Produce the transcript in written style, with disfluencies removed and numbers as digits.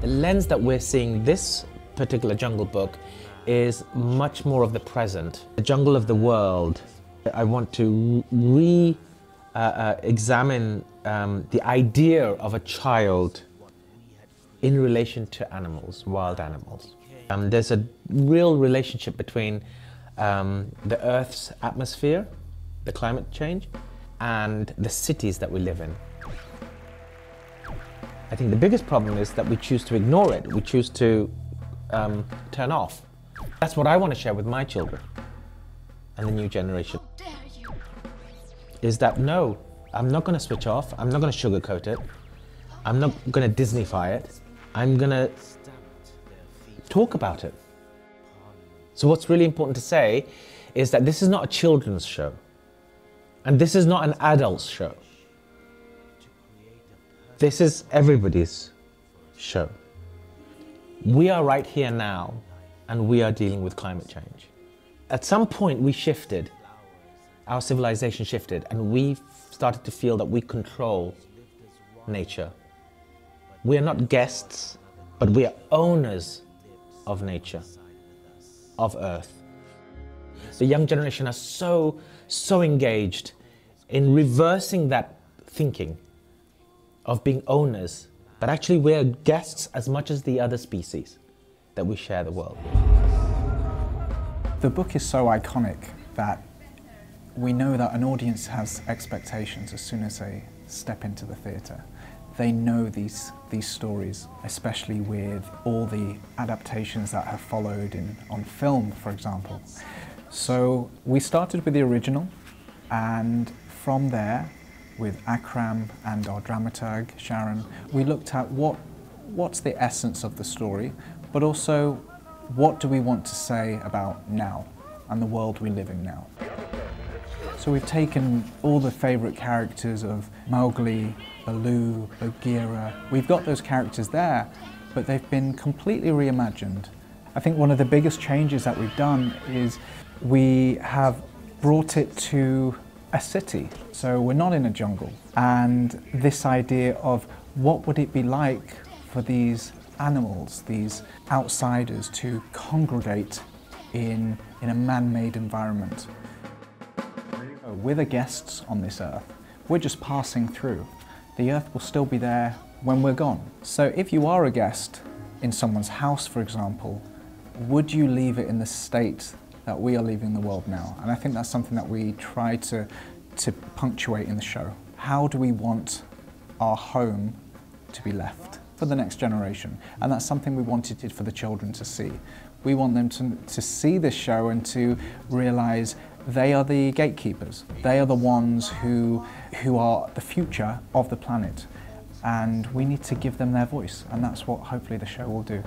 The lens that we're seeing this particular Jungle Book is much more of the present, the jungle of the world. I want to examine the idea of a child in relation to animals, wild animals. There's a real relationship between the Earth's atmosphere, the climate change, and the cities that we live in. I think the biggest problem is that we choose to ignore it. We choose to turn off. That's what I want to share with my children and the new generation. How dare you? Is that no, I'm not going to switch off. I'm not going to sugarcoat it. I'm not going to Disneyfy it. I'm going to talk about it. So what's really important to say is that this is not a children's show. And this is not an adult's show. This is everybody's show. We are right here now, and we are dealing with climate change. At some point we shifted, our civilization shifted, and we started to feel that we control nature. We are not guests, but we are owners of nature, of Earth. The young generation are so engaged in reversing that thinking of being owners, but actually we're guests as much as the other species that we share the world with. The book is so iconic that we know that an audience has expectations as soon as they step into the theatre. They know these stories, especially with all the adaptations that have followed on film, for example. So we started with the original, and from there, with Akram and our dramaturg, Sharon, we looked at what's the essence of the story, but also what do we want to say about now and the world we live in now. So we've taken all the favourite characters of Mowgli, Baloo, Bagheera. We've got those characters there, but they've been completely reimagined. I think one of the biggest changes that we've done is we have brought it to a city. So we're not in a jungle. And this idea of what would it be like for these animals, these outsiders, to congregate in a man-made environment. We're the guests on this earth. We're just passing through. The earth will still be there when we're gone. So if you are a guest in someone's house, for example, would you leave it in the state that we are leaving the world now? And I think that's something that we try to punctuate in the show. How do we want our home to be left for the next generation? And that's something we wanted for the children to see. We want them to see this show and to realise they are the gatekeepers. They are the ones who are the future of the planet. And we need to give them their voice. And that's what hopefully the show will do.